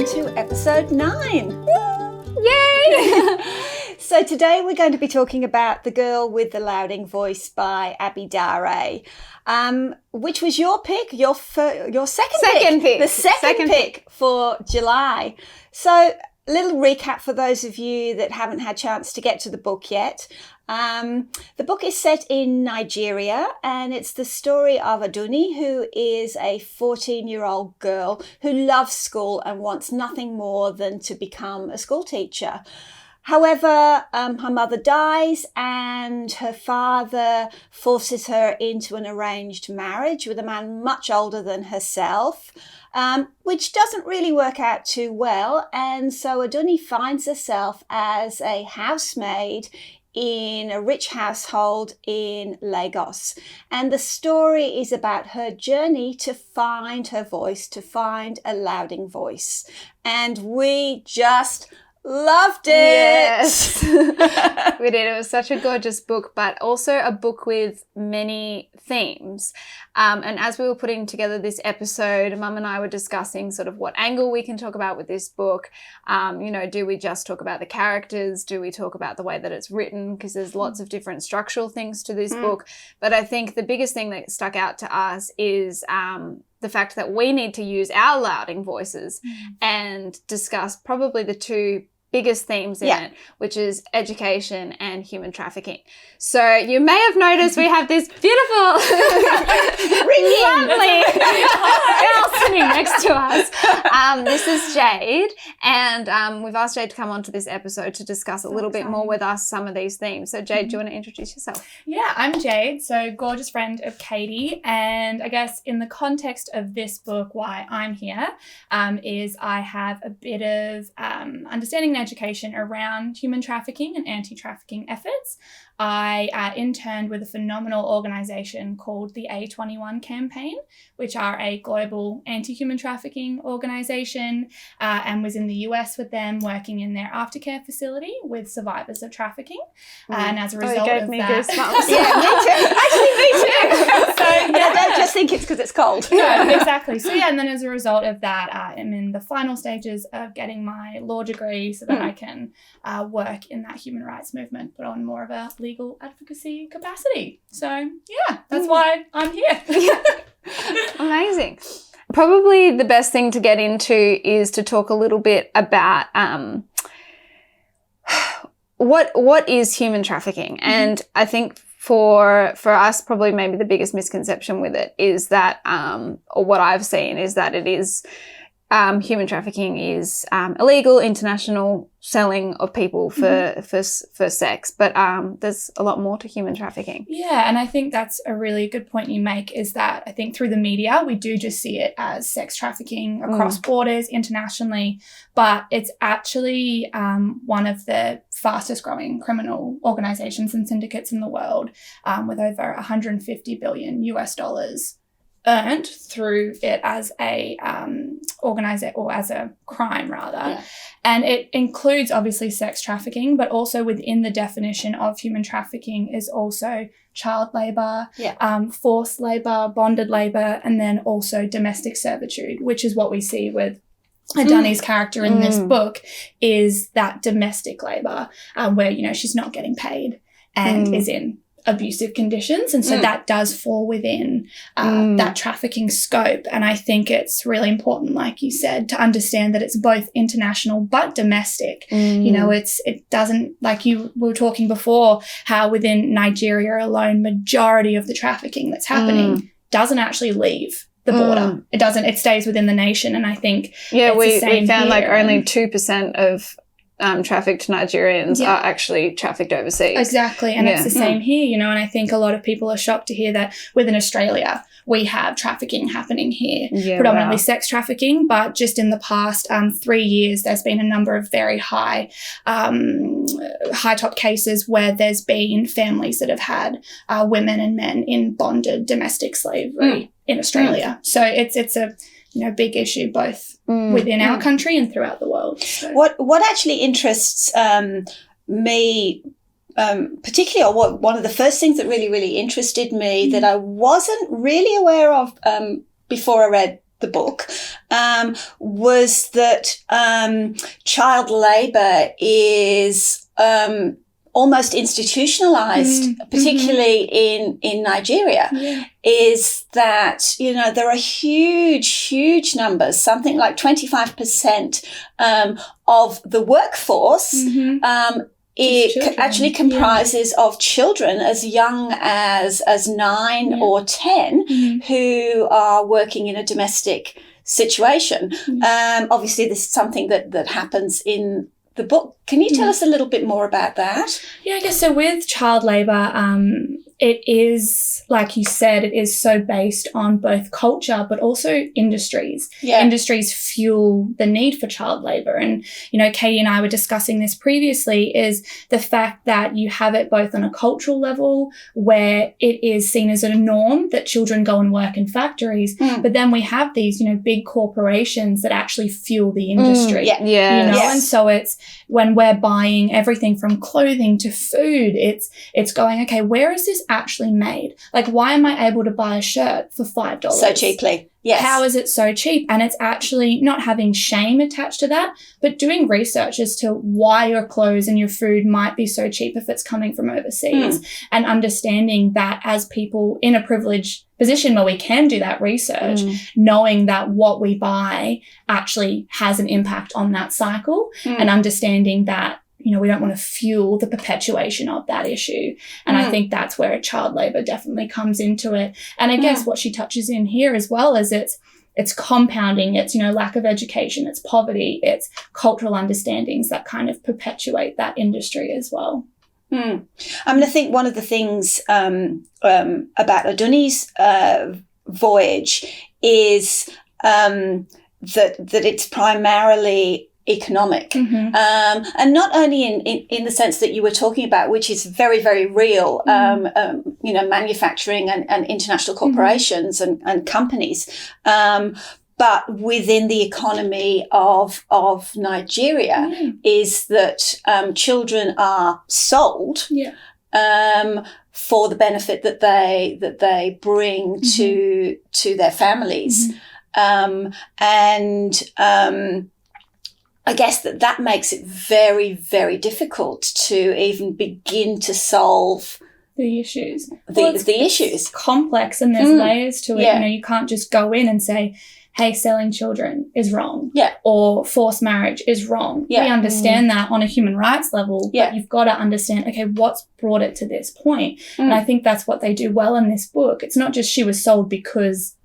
to episode 9. Yay! So today we're going to be talking about The Girl with the Louding Voice by Abi Dare, which was your pick, your second pick. The second pick for July. So a little recap for those of you that haven't had a chance to get to the book yet. The book is set in Nigeria, and it's the story of Aduni, who is a 14-year-old girl who loves school and wants nothing more than to become a school teacher. However, her mother dies and her father forces her into an arranged marriage with a man much older than herself, which doesn't really work out too well. And so Aduni finds herself as a housemaid in a rich household in Lagos. And the story is about her journey to find her voice, to find a louding voice. And we just loved it. Yes. We did. It was such a gorgeous book, but also a book with many themes. And as we were putting together this episode, Mum and I were discussing sort of what angle we can talk about with this book. Do we just talk about the characters? Do we talk about the way that it's written? Because there's lots of different structural things to this book. But I think the biggest thing that stuck out to us is the fact that we need to use our louding voices and discuss probably the two biggest themes in it, which is education and human trafficking. So you may have noticed we have this beautiful, lovely girl sitting next to us. This is Jade, and we've asked Jade to come onto this episode to discuss a little bit more with us some of these themes. So Jade, do you want to introduce yourself? Yeah, I'm Jade, so gorgeous friend of Catie, and I guess in the context of this book, why I'm here is I have a bit of understanding and education around human trafficking and anti-trafficking efforts. I interned with a phenomenal organisation called the A21 Campaign, which are a global anti-human trafficking organisation, and was in the US with them working in their aftercare facility with survivors of trafficking. And as a result gave of me that... goosebumps. Yeah, me too. Actually, me too. So don't just think it's because it's cold. No, exactly. So and then as a result of that, I'm in the final stages of getting my law degree so that I can work in that human rights movement, but on more of a legal advocacy capacity. So yeah, that's why I'm here. Amazing. Probably the best thing to get into is to talk a little bit about what is human trafficking. And I think for us, probably maybe the biggest misconception with it is that, or what I've seen is that it is human trafficking is illegal international selling of people for sex, but there's a lot more to human trafficking. Yeah, and I think that's a really good point you make, is that I think through the media we do just see it as sex trafficking across borders internationally, but it's actually one of the fastest growing criminal organizations and syndicates in the world, with over $150 billion US earned through it as a as a crime rather. And it includes obviously sex trafficking, but also within the definition of human trafficking is also child labor, forced labor, bonded labor, and then also domestic servitude, which is what we see with Aduni's character in this book, is that domestic labor where she's not getting paid and is in abusive conditions, and so that does fall within that trafficking scope. And I think it's really important, like you said, to understand that it's both international but domestic. It doesn't, like you were talking before, how within Nigeria alone, majority of the trafficking that's happening doesn't actually leave the border. It stays within the nation. And I think we found like only 2% of trafficked Nigerians are actually trafficked overseas. Exactly. And it's the same here, and I think a lot of people are shocked to hear that within Australia we have trafficking happening here, predominantly sex trafficking, but just in the past 3 years there's been a number of very high top cases where there's been families that have had women and men in bonded domestic slavery in Australia. So it's a big issue both within our country and throughout the world. So. What actually interests me, particularly, or one of the first things that really, really interested me that I wasn't really aware of before I read the book was that child labour is almost institutionalized, particularly in Nigeria, is that, there are huge numbers, something like 25% of the workforce it actually comprises of children as young as 9 or 10 who are working in a domestic situation. Obviously, this is something that happens in the book. Can you tell us a little bit more about that? Yeah, I guess so. With child labour, it is, like you said, it is so based on both culture but also industries. Industries fuel the need for child labour. And, Catie and I were discussing this previously, is the fact that you have it both on a cultural level where it is seen as a norm that children go and work in factories, but then we have these, big corporations that actually fuel the industry. And so it's when we're buying everything from clothing to food, it's going, okay, where is this actually made? Like, why am I able to buy a shirt for $5 so cheaply? Yes. How is it so cheap? And it's actually not having shame attached to that, but doing research as to why your clothes and your food might be so cheap if it's coming from overseas, and understanding that as people in a privileged position where we can do that research, knowing that what we buy actually has an impact on that cycle, and understanding that, we don't want to fuel the perpetuation of that issue. And I think that's where child labour definitely comes into it. And I guess what she touches in here as well is it's compounding, it's, lack of education, it's poverty, it's cultural understandings that kind of perpetuate that industry as well. I think one of the things about Odunni's voyage is that it's primarily economic, and not only in the sense that you were talking about, which is very, very real, manufacturing and international corporations and companies, but within the economy of Nigeria, is that children are sold for the benefit that they bring to their families, I guess that makes it very, very difficult to even begin to solve the issues. The issues. Complex, and there's layers to it. You can't just go in and say, hey, selling children is wrong. Or forced marriage is wrong. We understand that on a human rights level, but you've got to understand, okay, what's brought it to this point? And I think that's what they do well in this book. It's not just she was sold because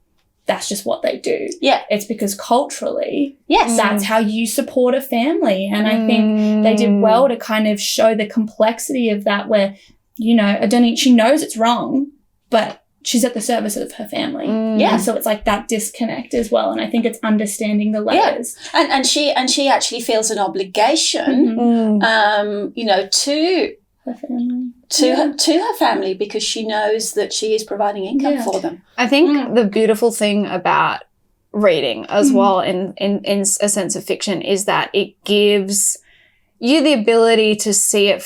that's just what they do. It's because culturally, that's how you support a family. And I think they did well to kind of show the complexity of that, where, Odunni, she knows it's wrong, but she's at the service of her family. And so it's like that disconnect as well. And I think it's understanding the layers. And she actually feels an obligation, to her family. To her family, because she knows that she is providing income for them. I think the beautiful thing about reading as well in a sense of fiction is that it gives you the ability to see it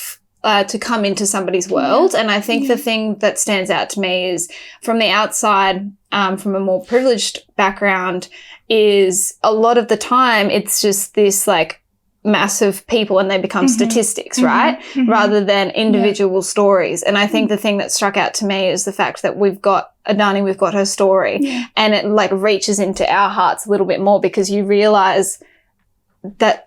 to come into somebody's world. And I think the thing that stands out to me is, from the outside, from a more privileged background, is a lot of the time it's just this like massive people and they become statistics, right? Rather than individual stories. And I think the thing that struck out to me is the fact that we've got Adani, we've got her story, and it like reaches into our hearts a little bit more, because you realize that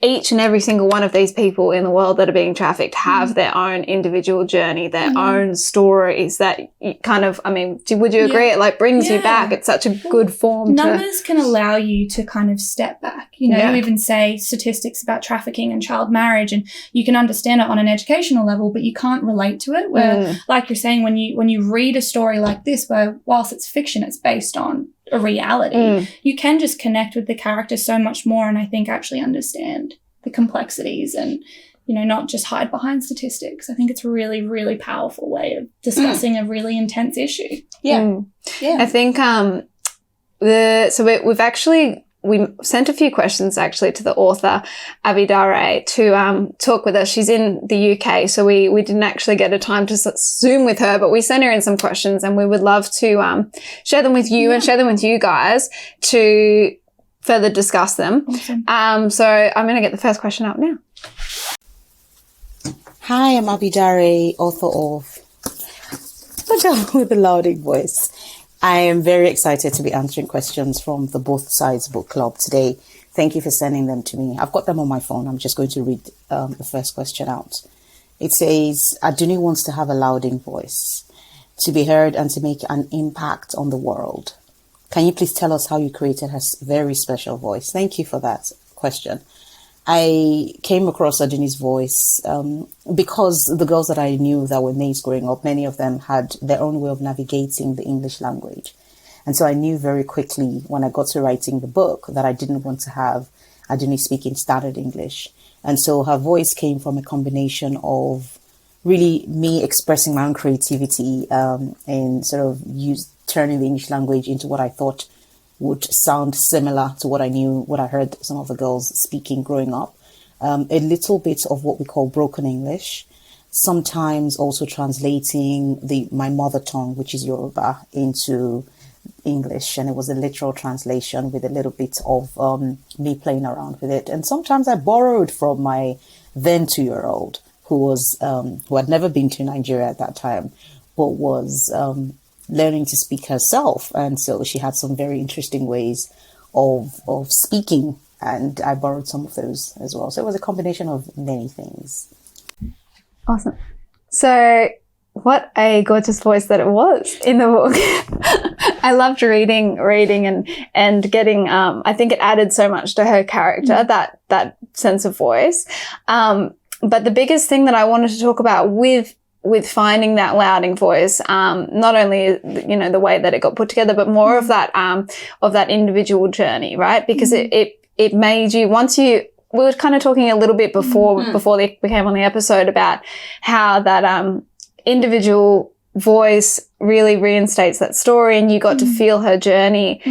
each and every single one of these people in the world that are being trafficked have their own individual journey, their own stories that kind of, would you agree? It like brings you back. It's such a good form. Numbers can allow you to kind of step back. You even say statistics about trafficking and child marriage, and you can understand it on an educational level, but you can't relate to it. Where, like you're saying, when you read a story like this, where whilst it's fiction, it's based on a reality, you can just connect with the character so much more, and I think actually understand the complexities and, not just hide behind statistics. I think it's a really, really powerful way of discussing a really intense issue. I think we've actually we sent a few questions actually to the author, Abi Dar, to talk with us. She's in the UK, so we didn't actually get a time to Zoom with her, but we sent her in some questions, and we would love to share them with you and share them with you guys to further discuss them. Awesome. So I'm going to get the first question up now. Hi, I'm Abi Dare, author of The Girl with the Louding Voice. I am very excited to be answering questions from the Both Sides Book Club today. Thank you for sending them to me. I've got them on my phone. I'm just going to read the first question out. It says, Aduni wants to have a louding voice, to be heard and to make an impact on the world. Can you please tell us how you created her very special voice? Thank you for that question. I came across Aduni's voice because the girls that I knew that were mates growing up, many of them had their own way of navigating the English language. And so I knew very quickly when I got to writing the book that I didn't want to have Aduni speaking standard English. And so her voice came from a combination of really me expressing my own creativity and sort of turning the English language into what I thought would sound similar to what I heard some of the girls speaking growing up. A little bit of what we call broken English, sometimes also translating my mother tongue, which is Yoruba, into English. And it was a literal translation with a little bit of me playing around with it. And sometimes I borrowed from my then 2-year-old who had never been to Nigeria at that time, but was learning to speak herself. And so she had some very interesting ways of speaking, and I borrowed some of those as well. So it was a combination of many things. Awesome. So what a gorgeous voice that it was in the book. I loved reading and getting, I think it added so much to her character, that sense of voice. But the biggest thing that I wanted to talk about with finding that louding voice, not only, the way that it got put together, but more of that individual journey, right? Because it made you, we were kind of talking a little bit before we came on the episode about how that, individual voice really reinstates that story, and you got to feel her journey.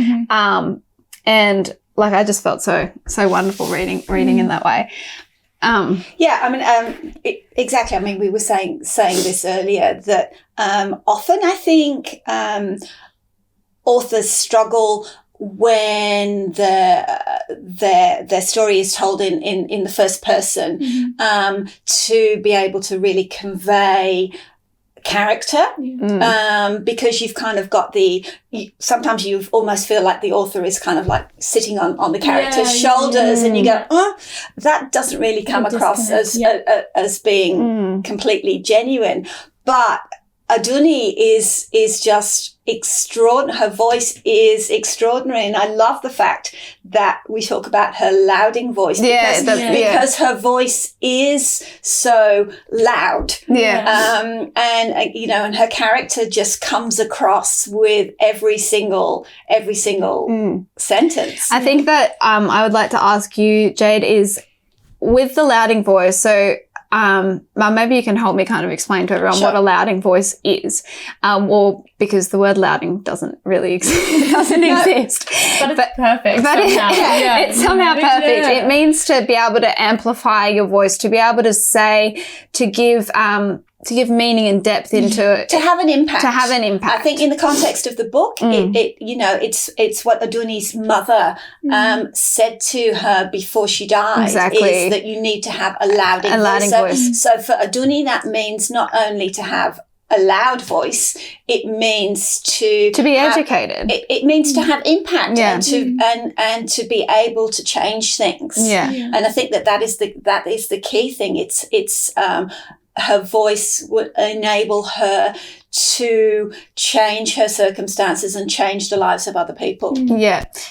And like, I just felt so wonderful reading in that way. Exactly. I mean, we were saying this earlier that often I think authors struggle when their story is told in the first person to be able to really convey character, because you've kind of got sometimes you almost feel like the author is kind of like sitting on the character's shoulders, and you go, that doesn't really come across as being completely genuine. But Aduni is just extraordinary. Her voice is extraordinary, and I love the fact that we talk about her louding voice because her voice is so loud. And her character just comes across with every single sentence. I think that I would like to ask you, Jade, is with the louding voice. So maybe you can help me kind of explain to everyone what a louding voice is, or because the word louding doesn't really exist. But it's perfect. But it's somehow perfect. It means to be able to amplify your voice, to be able to say, to give meaning and depth into to have an impact. I think in the context of the book, it's what Aduni's mother said to her before she died. Exactly. Is that you need to have a louding voice. So for Aduni, that means not only to have a loud voice, it means to be educated. It means to have impact and to be able to change things. And I think that is the key thing. It's her voice would enable her to change her circumstances and change the lives of other people.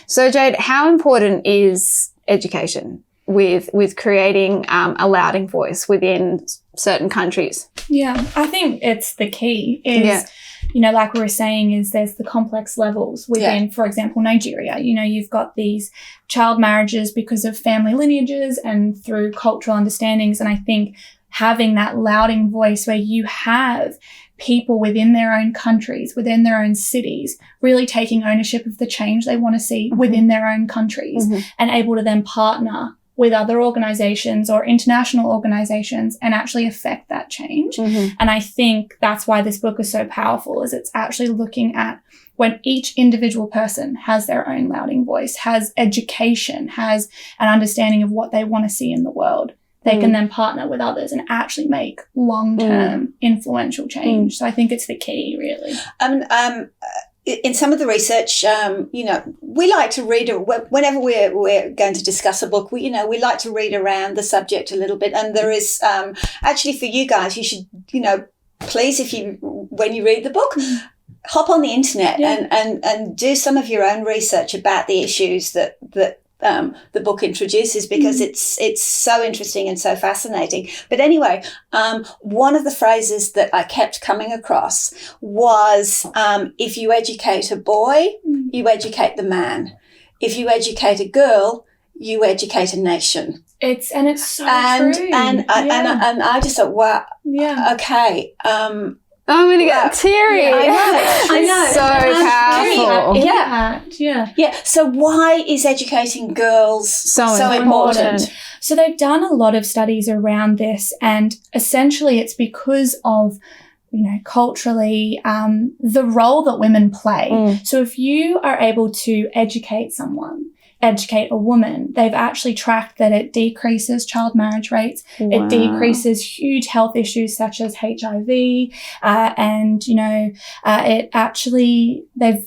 So Jade, how important is education with creating a louding voice within certain countries? I think it's the key is, like we were saying, is there's the complex levels within, for example, Nigeria. You've got these child marriages because of family lineages and through cultural understandings. And I think having that louding voice where you have people within their own countries, within their own cities, really taking ownership of the change they want to see within their own countries and able to then partner with other organizations or international organizations and actually affect that change. And I think that's why this book is so powerful, is it's actually looking at when each individual person has their own louding voice, has education, has an understanding of what they want to see in the world, they can then partner with others and actually make long-term influential change. So I think it's the key, really. In some of the research, we like to read, whenever we're going to discuss a book, we like to read around the subject a little bit. And there is, actually for you guys, you should, please, when you read the book, hop on the internet and do some of your own research about the issues that the book introduces, because it's so interesting and so fascinating. But anyway, one of the phrases that I kept coming across was, if you educate a boy, you educate the man. If you educate a girl, you educate a nation. It's so true. And I just thought, wow, okay. I'm going to get teary. I know. So powerful. Yeah. So why is educating girls so important? So they've done a lot of studies around this, and essentially it's because of, culturally, the role that women play. So if you are able to educate a woman, they've actually tracked that it decreases child marriage rates. Wow. It decreases huge health issues such as HIV.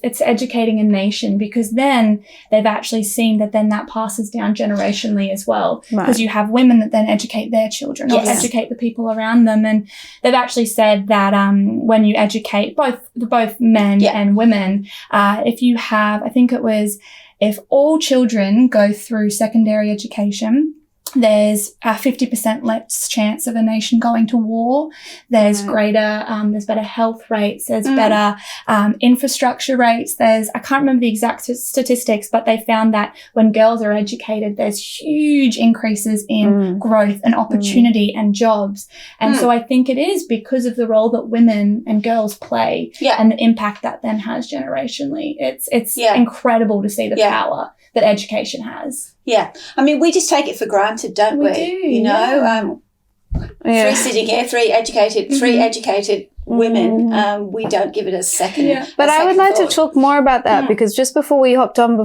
It's educating a nation, because then they've actually seen that then that passes down generationally as well. Because you have women that then educate their children or educate the people around them. And they've actually said that, when you educate both men and women, if you have, I think it was, if all children go through secondary education, there's a 50% less chance of a nation going to war. There's there's better health rates. There's better infrastructure rates. I can't remember the exact statistics, but they found that when girls are educated, there's huge increases in growth and opportunity and jobs. And so I think it is because of the role that women and girls play and the impact that then has generationally. It's incredible to see the power that education has. Yeah. I mean, we just take it for granted, don't we? We do, three sitting here, three educated women. We don't give it a second. But I would like to talk more about that, because just before we hopped on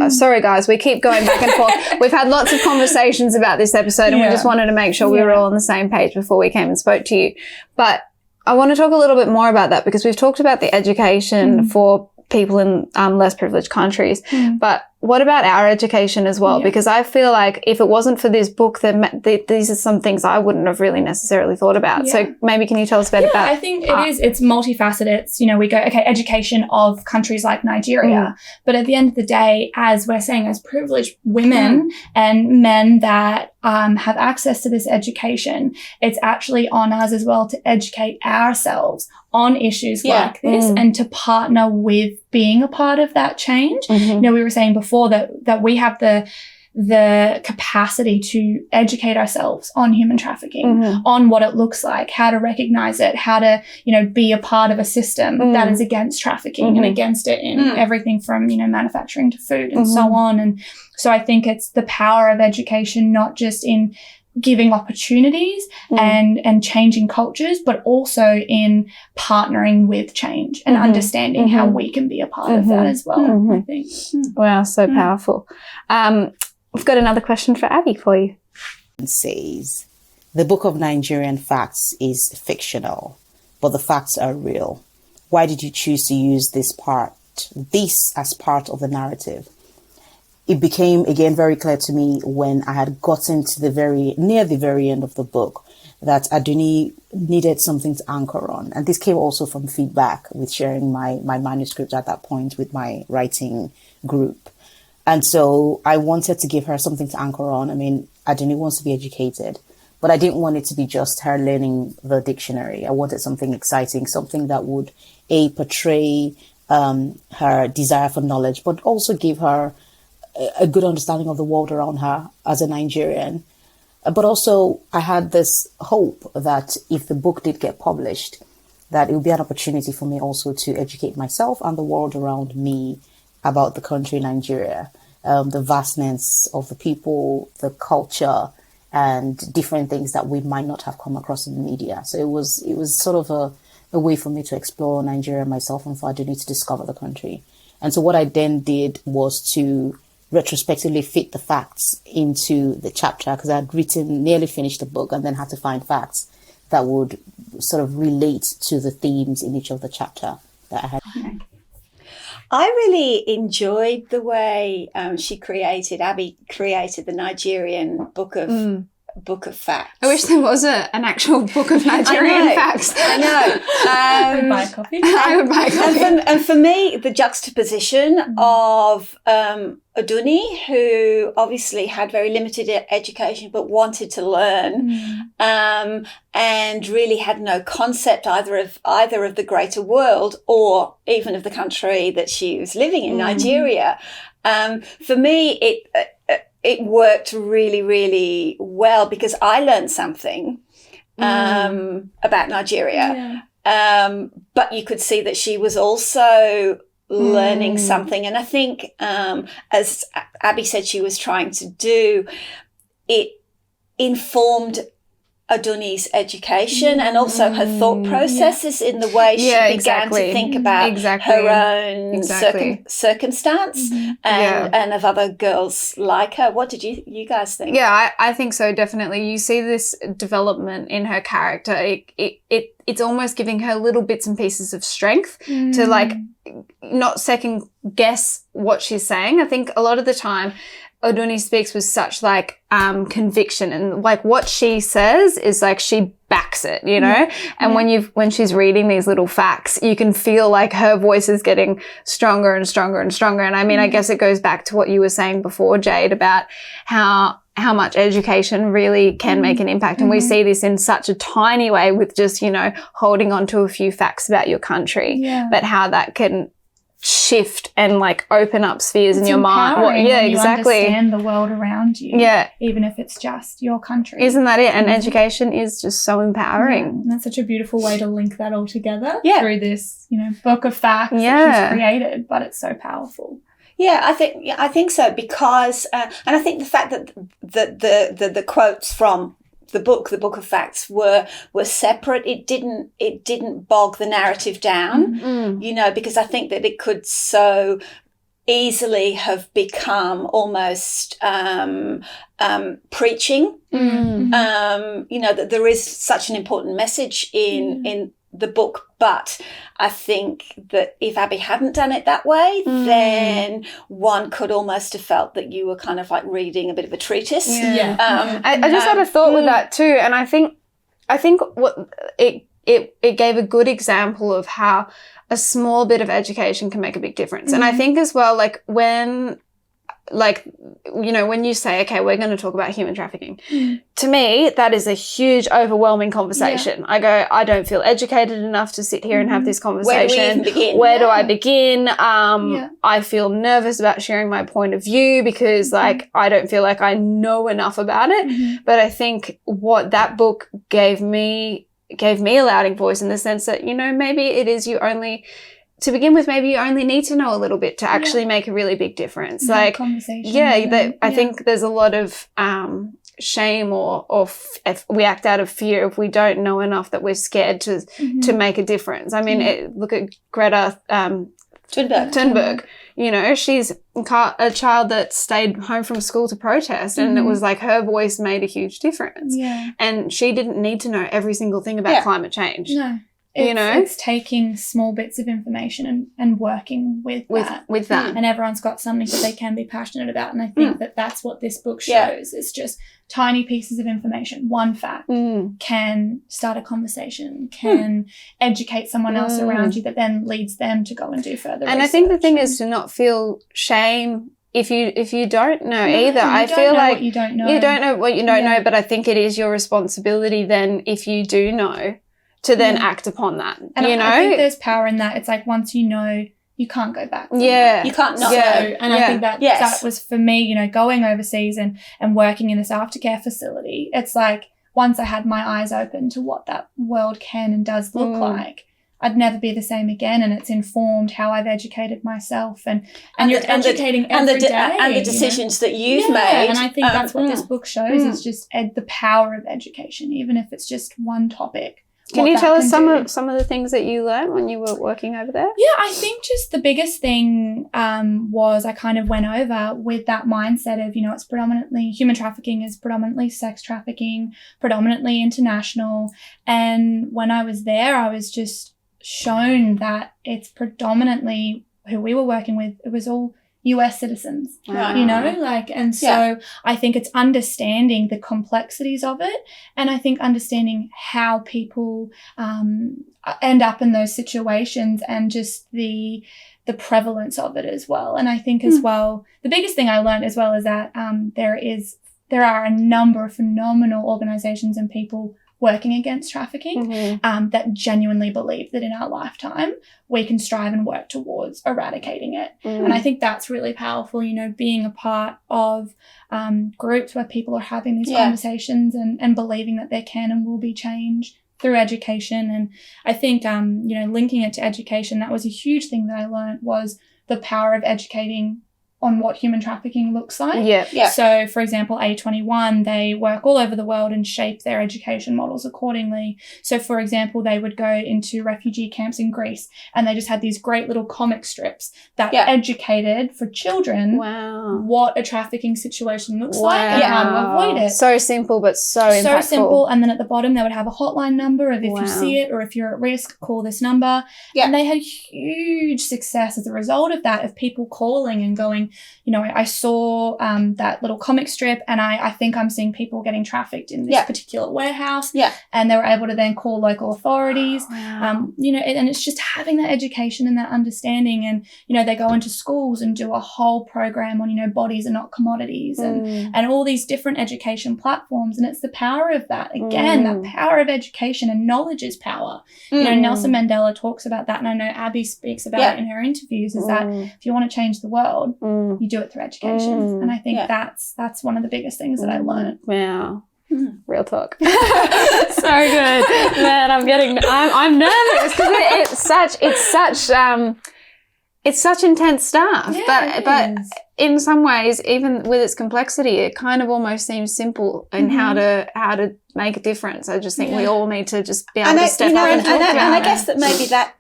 sorry guys, we keep going back and forth. We've had lots of conversations about this episode, and we just wanted to make sure we were all on the same page before we came and spoke to you. But I want to talk a little bit more about that, because we've talked about the education for people in less privileged countries. But what about our education as well? Because I feel like if it wasn't for this book, then these are some things I wouldn't have really necessarily thought about. So maybe can you tell us a bit about I think it's multifaceted. We go, education of countries like Nigeria. But at the end of the day, as we're saying, as privileged women and men that have access to this education, it's actually on us as well to educate ourselves on issues like this and to partner with being a part of that change. We were saying before that we have the capacity to educate ourselves on human trafficking, on what it looks like, how to recognize it, how to, be a part of a system that is against trafficking and against it in everything from, manufacturing to food and so on. And so I think it's the power of education, not just in giving opportunities and changing cultures, but also in partnering with change and understanding how we can be a part of that as well, I think. Wow, so powerful. We've got another question for Abi for you. It says, the Book of Nigerian Facts is fictional, but the facts are real. Why did you choose to use this as part of the narrative? It became, again, very clear to me when I had gotten to near the very end of the book that Aduni needed something to anchor on. And this came also from feedback with sharing my manuscript at that point with my writing group. And so I wanted to give her something to anchor on. I mean, Aduni wants to be educated, but I didn't want it to be just her learning the dictionary. I wanted something exciting, something that would, portray her desire for knowledge, but also give her a good understanding of the world around her as a Nigerian. But also I had this hope that if the book did get published, that it would be an opportunity for me also to educate myself and the world around me about the country Nigeria, the vastness of the people, the culture, and different things that we might not have come across in the media. So it was sort of a way for me to explore Nigeria myself and for Aduni to discover the country. And so what I then did was to retrospectively fit the facts into the chapter, because I had nearly finished the book and then had to find facts that would sort of relate to the themes in each of the chapter that I had. I really enjoyed the way Abi created the Nigerian book of facts. I wish there was an actual book of Nigerian facts. I know. I would buy a copy. I would buy a copy. And for me, the juxtaposition of Aduni, who obviously had very limited education but wanted to learn, and really had no concept either of the greater world or even of the country that she was living in, Nigeria. For me, it worked really, really well because I learned something about Nigeria. But you could see that she was also learning something. And I think, as Abi said she was trying to do, it informed Aduni's education and also her thought processes in the way she began to think about her own circumstance and of other girls like her. What did you guys think? Yeah, I think so, definitely. You see this development in her character. It's almost giving her little bits and pieces of strength to like not second guess what she's saying. I think a lot of the time Aduni speaks with such like conviction, and like what she says is like she backs it, you know? And when she's reading these little facts, you can feel like her voice is getting stronger and stronger and stronger. And I mean, I guess it goes back to what you were saying before, Jade, about how much education really can make an impact. And we see this in such a tiny way with just, you know, holding on to a few facts about your country, but how that can shift and like open up spheres in your mind. You understand the world around you. Yeah. Even if it's just your country. Isn't that it? And education is just so empowering. Yeah. And that's such a beautiful way to link that all together through this, you know, book of facts that she's created, but it's so powerful. Yeah, I think so, because and I think the fact that the quotes from the book of facts were separate. It didn't bog the narrative down, you know, because I think that it could so easily have become almost preaching. You know, that there is such an important message in the book, but I think that if Abi hadn't done it that way, then one could almost have felt that you were kind of like reading a bit of a treatise. I just had a thought with that too, and I think what it gave a good example of how a small bit of education can make a big difference. And I think as well, like when, like, you know, when you say, okay, we're going to talk about human trafficking, to me, that is a huge, overwhelming conversation. I go, I don't feel educated enough to sit here and have this conversation. Where do I begin? I feel nervous about sharing my point of view because, like, I don't feel like I know enough about it. But I think what that book gave me a louding voice in the sense that, you know, maybe it is to begin with, maybe you only need to know a little bit to actually make a really big difference. Like, I think there's a lot of shame or we act out of fear if we don't know enough that we're scared to make a difference. I mean, look at Greta Thunberg. You know, she's a child that stayed home from school to protest, and it was like her voice made a huge difference. And she didn't need to know every single thing about climate change. No. It's taking small bits of information and working with that. And everyone's got something that they can be passionate about. And I think that that's what this book shows. It's just tiny pieces of information. One fact can start a conversation, can educate someone else around you that then leads them to go and do further research. I think the thing is to not feel shame if you don't know either. I feel like you don't know what you don't know, but I think it is your responsibility then, if you do know, to then act upon that. And I think there's power in that. It's like once you know you can't go back. You can't not. And I think that was for me, you know, going overseas and working in this aftercare facility. It's like once I had my eyes open to what that world can and does look like, I'd never be the same again. And it's informed how I've educated myself and you're educating every day. And the decisions that you've made. And I think that's what this book shows is just the power of education, even if it's just one topic. Can you tell us some of the things that you learned when you were working over there? Yeah, I think just the biggest thing was I kind of went over with that mindset of, you know, it's predominantly human trafficking is predominantly sex trafficking, predominantly international. And when I was there, I was just shown that it's predominantly who we were working with. It was all US citizens, you know, like, and so I think it's understanding the complexities of it. And I think understanding how people end up in those situations and just the prevalence of it as well. And I think as well, the biggest thing I learned as well is that there are a number of phenomenal organizations and people working against trafficking that genuinely believe that in our lifetime we can strive and work towards eradicating it. And I think that's really powerful, you know, being a part of groups where people are having these conversations and believing that there can and will be change through education. And I think, you know, linking it to education, that was a huge thing that I learned was the power of educating on what human trafficking looks like. So, for example, A21, they work all over the world and shape their education models accordingly. So, for example, they would go into refugee camps in Greece and they just had these great little comic strips that educated for children what a trafficking situation looks like and how to avoid it. So simple, but so impactful. So simple. And then at the bottom, they would have a hotline number of if you see it or if you're at risk, call this number. And they had huge success as a result of that, of people calling and going, you know, I saw that little comic strip and I think I'm seeing people getting trafficked in this particular warehouse. And they were able to then call local authorities. You know, and it's just having that education and that understanding. And, you know, they go into schools and do a whole program on, you know, bodies are not commodities and all these different education platforms. And it's the power of that. Again, that power of education and knowledge is power. You know, Nelson Mandela talks about that. And I know Abi speaks about it in her interviews is that if you want to change the world, you do it through education. And I think that's one of the biggest things that I learned. Wow. Real talk. So good. Man, I'm nervous because it's such intense stuff. But in some ways, even with its complexity, it kind of almost seems simple in how to make a difference. I just think we all need to just be able to step up and talk about it. And I guess that maybe that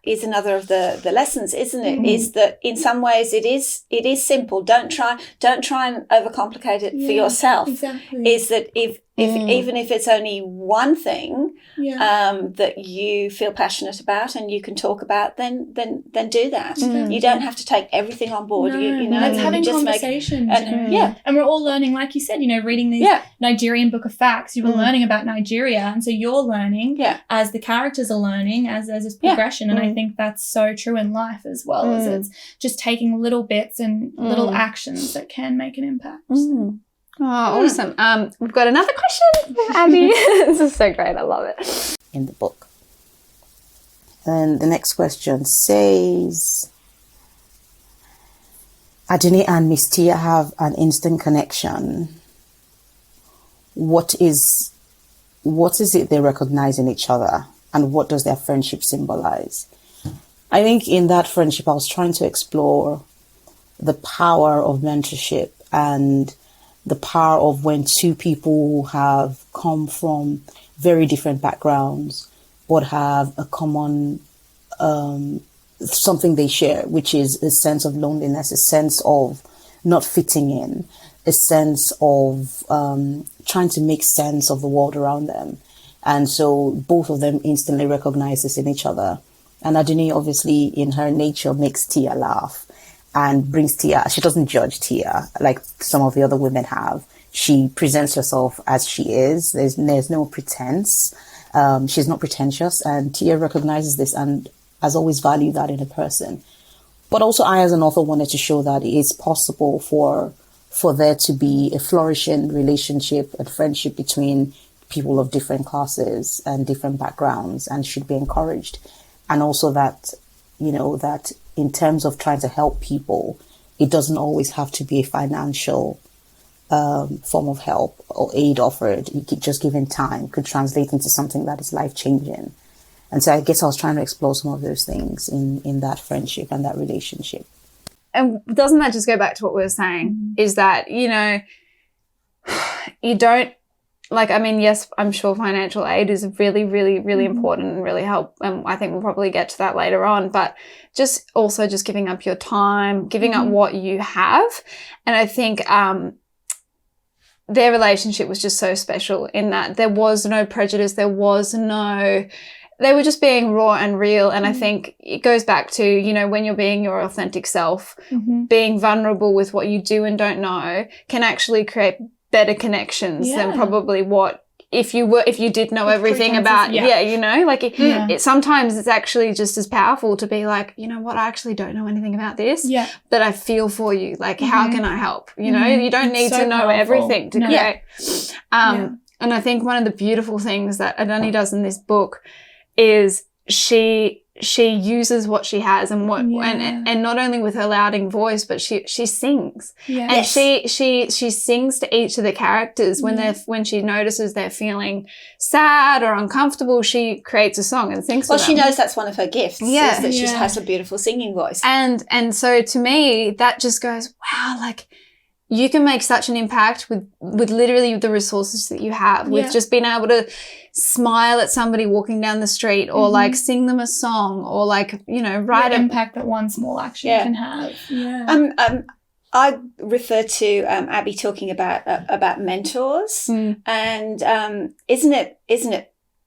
is another of the lessons, isn't it? Is that in some ways it is simple. Don't try and overcomplicate it for yourself. Exactly. Is that if even if it's only one thing that you feel passionate about and you can talk about, then do that. You don't have to take everything on board. No, you know, it's having conversations. And we're all learning, like you said, you know, reading these Nigerian book of facts. You were learning about Nigeria, and so you're learning as the characters are learning, as there's this progression. And I think that's so true in life as well. As it's just taking little bits and little actions that can make an impact. Oh, awesome. We've got another question, Abi. This is so great. I love it. In the book. And the next question says, Adini and Miss Tia have an instant connection. What is it they recognize in each other? And what does their friendship symbolize? I think in that friendship, I was trying to explore the power of mentorship and the power of when two people who have come from very different backgrounds but have a common something they share, which is a sense of loneliness, a sense of not fitting in, a sense of trying to make sense of the world around them. And so both of them instantly recognize this in each other. And Adini, obviously, in her nature, makes Tia laugh and brings Tia. She doesn't judge Tia like some of the other women have. She presents herself as she is. There's no pretense. She's not pretentious. And Tia recognizes this and has always valued that in a person. But also I, as an author, wanted to show that it's possible for there to be a flourishing relationship and friendship between people of different classes and different backgrounds, and should be encouraged. And also that that in terms of trying to help people, it doesn't always have to be a financial form of help or aid offered. Just giving time could translate into something that is life-changing. And so I guess I was trying to explore some of those things in that friendship and that relationship. And doesn't that just go back to what we were saying, is that, you don't, yes, I'm sure financial aid is really, really, really important and really help. And I think we'll probably get to that later on, but just giving up your time, giving up what you have. And I think, their relationship was just so special in that there was no prejudice. They were just being raw and real. And I think it goes back to, when you're being your authentic self, being vulnerable with what you do and don't know can actually create better connections than probably what if you did know everything about, sometimes it's actually just as powerful to be like, you know what, I actually don't know anything about this, but I feel for you. Like, how can I help? You don't need to know everything to create. And I think one of the beautiful things that Adani does in this book is she uses what she has and and not only with her louding voice, but she sings. And she sings to each of the characters when she notices they're feeling sad or uncomfortable. She creates a song and sings. Well, she knows that's one of her gifts. Is that she has a beautiful singing voice. And so to me, that just goes, wow, like, you can make such an impact with literally the resources that you have, with just being able to smile at somebody walking down the street, or like sing them a song, or like, write an impact that one small action can have. I refer to Abi talking about mentors, and isn't it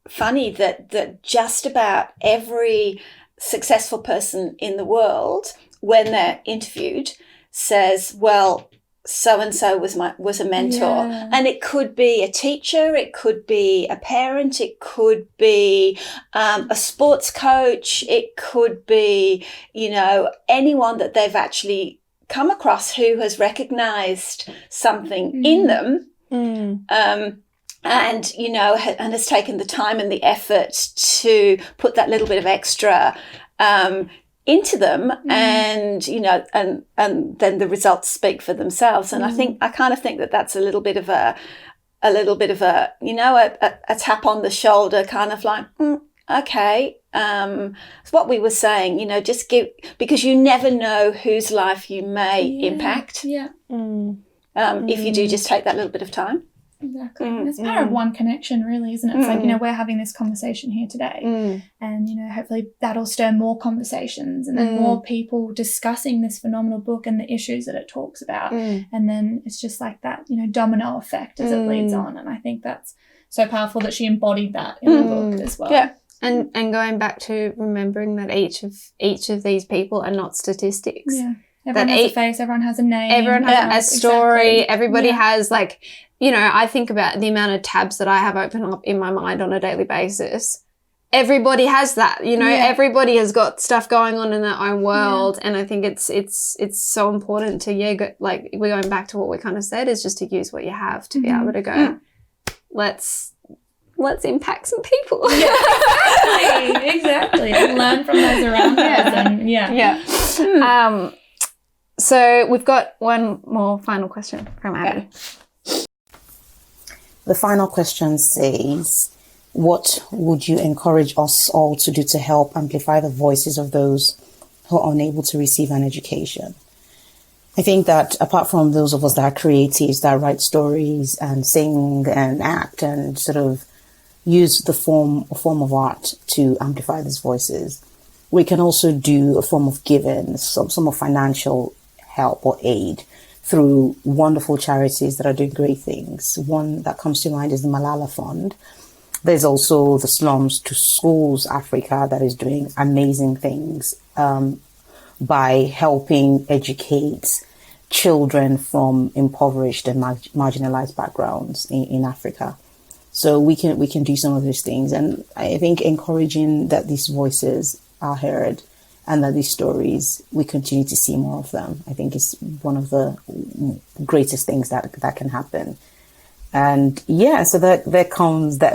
funny that just about every successful person in the world, when they're interviewed, says, well, so-and-so was a mentor. And it could be a teacher, it could be a parent, it could be a sports coach, it could be, anyone that they've actually come across who has recognized something in them, and has taken the time and the effort to put that little bit of extra into them, and and then the results speak for themselves. And I kind of think that that's a little bit of a tap on the shoulder, kind of like, okay, it's what we were saying, just give, because you never know whose life you may impact. If you do just take that little bit of time. Exactly. And it's part of one connection, really, isn't it? It's like, we're having this conversation here today, and, hopefully that'll stir more conversations, and then more people discussing this phenomenal book and the issues that it talks about. And then it's just like that, domino effect as it leads on. And I think that's so powerful that she embodied that in the book as well. Yeah. And going back to remembering that each of these people are not statistics. Yeah. Everyone has a face, everyone has a name. Everyone has a story. Exactly. Everybody has, like, I think about the amount of tabs that I have open up in my mind on a daily basis. Everybody has that, everybody has got stuff going on in their own world. And I think it's so important to, like, we're going back to what we kind of said, is just to use what you have to be able to go, let's impact some people. Exactly. And learn from those around us. And so we've got one more final question from Abi. The final question says, what would you encourage us all to do to help amplify the voices of those who are unable to receive an education? I think that apart from those of us that are creatives, that write stories and sing and act and sort of use a form of art to amplify these voices, we can also do a form of giving, some of financial help or aid through wonderful charities that are doing great things. One that comes to mind is the Malala Fund. There's also the Slums to Schools Africa that is doing amazing things by helping educate children from impoverished and marginalized backgrounds in Africa. So we can do some of those things. And I think encouraging that these voices are heard and that these stories, we continue to see more of them, I think is one of the greatest things that can happen. And so that comes, that,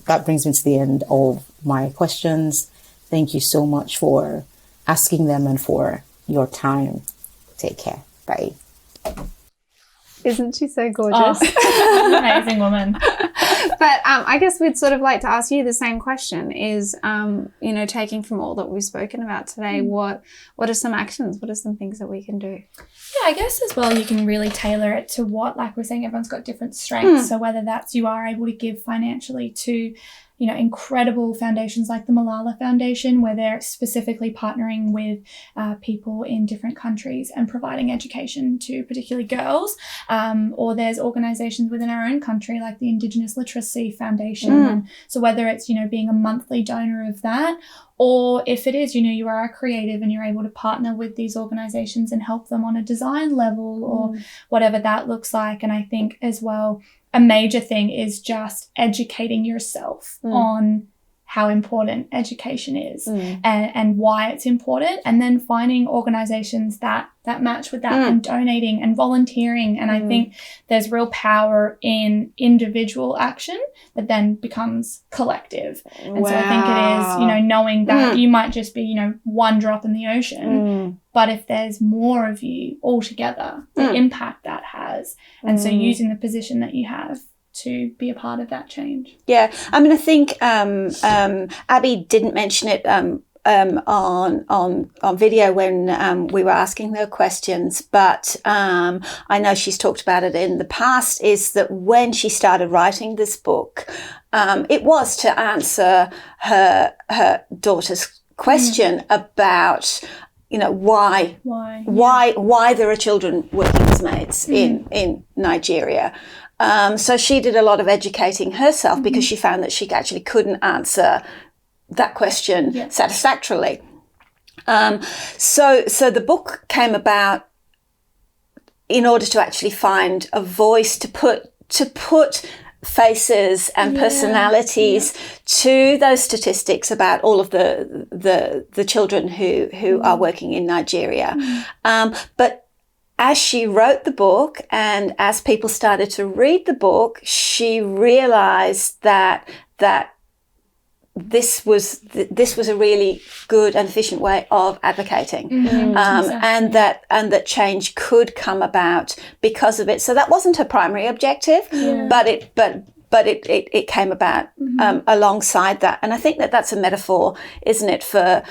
that brings me to the end of my questions. Thank you so much for asking them and for your time. Take care. Bye. Isn't she so gorgeous? Oh, amazing woman. But I guess we'd sort of like to ask you the same question is, taking from all that we've spoken about today, what are some actions? What are some things that we can do? Yeah, I guess as well you can really tailor it to what, like we're saying, everyone's got different strengths. So whether that's you are able to give financially to, incredible foundations like the Malala Foundation, where they're specifically partnering with people in different countries and providing education to particularly girls. Or there's organisations within our own country like the Indigenous Literacy Foundation. And so whether it's, being a monthly donor of that, or if it is, you are a creative and you're able to partner with these organisations and help them on a design level or whatever that looks like. And I think as well, a major thing is just educating yourself on how important education is and why it's important, and then finding organisations that match with that and donating and volunteering. And I think there's real power in individual action that then becomes collective. And so I think it is, knowing that you might just be, one drop in the ocean, but if there's more of you all together, the impact that has. And so using the position that you have to be a part of that change. Yeah, I mean, I think Abi didn't mention it on video when we were asking her questions, but I know she's talked about it in the past, is that when she started writing this book, it was to answer her daughter's question about why there are children working as maids in Nigeria. So she did a lot of educating herself because she found that she actually couldn't answer that question satisfactorily. So the book came about in order to actually find a voice to put faces and personalities to those statistics about all of the children who are working in Nigeria. But as she wrote the book and as people started to read the book, she realized that this was a really good and efficient way of advocating, exactly. and that change could come about because of it. So that wasn't her primary objective, but it came about alongside that. And I think that that's a metaphor, isn't it, for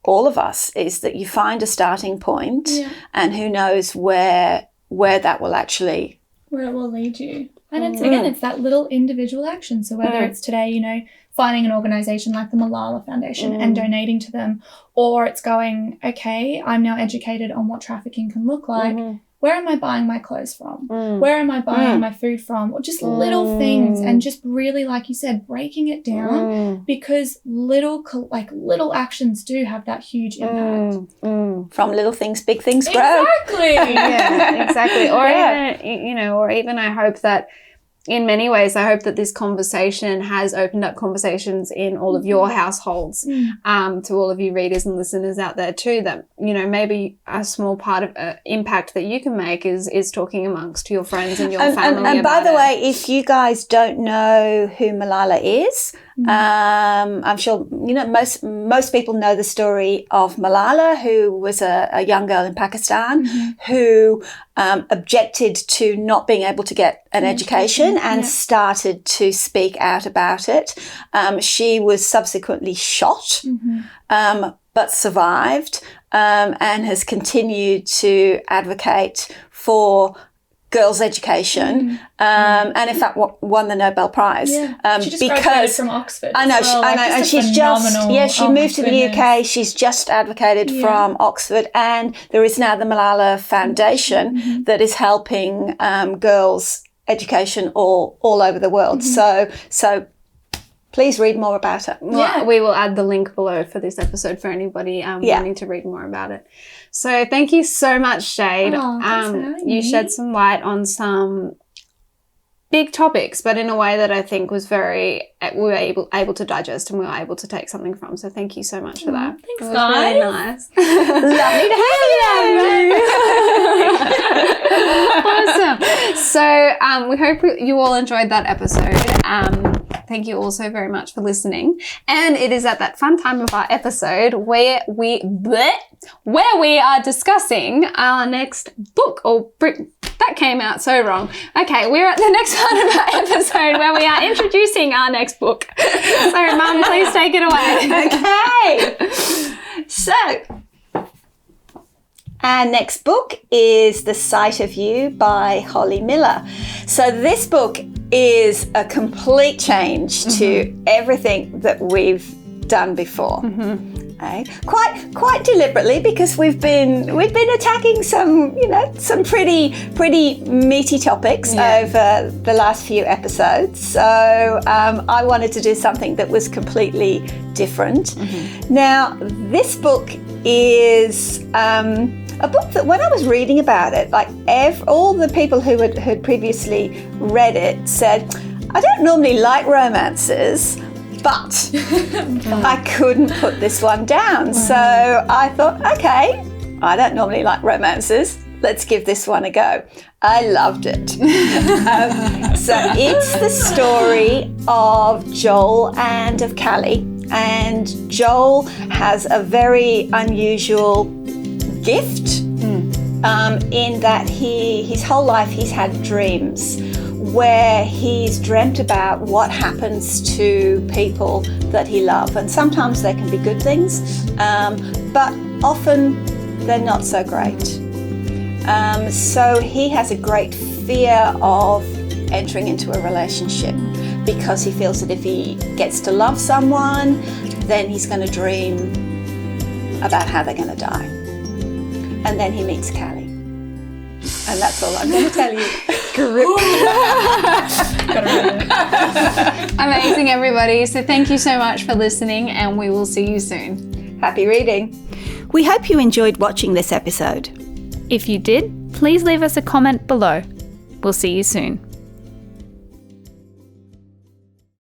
all of us, is that you find a starting point, and who knows where that will actually, where it will lead you. And it's it's that little individual action. So whether it's today, finding an organisation like the Malala Foundation and donating to them, or it's going, okay, I'm now educated on what trafficking can look like. Where am I buying my clothes from? Where am I buying my food from? Or just little things, and just really, like you said, breaking it down, because little actions do have that huge impact. From little things, big things grow. Exactly. Yeah, exactly. Or even I hope that in many ways, I hope that this conversation has opened up conversations in all of your households, to all of you readers and listeners out there too, that, maybe a small part of impact that you can make is talking amongst your friends and your family. And by the way, if you guys don't know who Malala is, I'm sure, most people know the story of Malala, who was a young girl in Pakistan who objected to not being able to get an education and started to speak out about it. She was subsequently shot, but survived, and has continued to advocate for girls' education, and in fact won the Nobel Prize. She just graduated from Oxford. I know, and she's she moved to the UK. She's just advocated from Oxford, and there is now the Malala Foundation that is helping girls' education all over the world. So please read more about it. Well, we will add the link below for this episode for anybody wanting to read more about it. So thank you so much, Jade. You shed some light on some big topics, but in a way that I think was we were able to digest and we were able to take something from. So thank you so much for that. Thanks, it was guys. really nice. Lovely to have you. Awesome. So we hope you all enjoyed that episode. thank you also very much for listening. And it is at that fun time of our episode where we are discussing our next book. That came out so wrong. Okay, we're at the next part of our episode where we are introducing our next book. So, Mum, please take it away. Okay. So, our next book is The Sight of You by Holly Miller. So this book is a complete change to everything that we've done before. Okay? Quite deliberately, because we've been attacking some pretty meaty topics over the last few episodes. So I wanted to do something that was completely different. Now, this book is a book that when I was reading about it, like all the people who had previously read it said, I don't normally like romances, but I couldn't put this one down. So I thought, okay, I don't normally like romances. Let's give this one a go. I loved it. So it's the story of Joel and of Callie. And Joel has a very unusual gift in that his whole life he's had dreams where he's dreamt about what happens to people that he loves, and sometimes they can be good things, but often they're not so great. So he has a great fear of entering into a relationship because he feels that if he gets to love someone, then he's going to dream about how they're going to die. And then he meets Callie. And that's all I'm going to tell you. Amazing, everybody. So thank you so much for listening, and we will see you soon. Happy reading. We hope you enjoyed watching this episode. If you did, please leave us a comment below. We'll see you soon.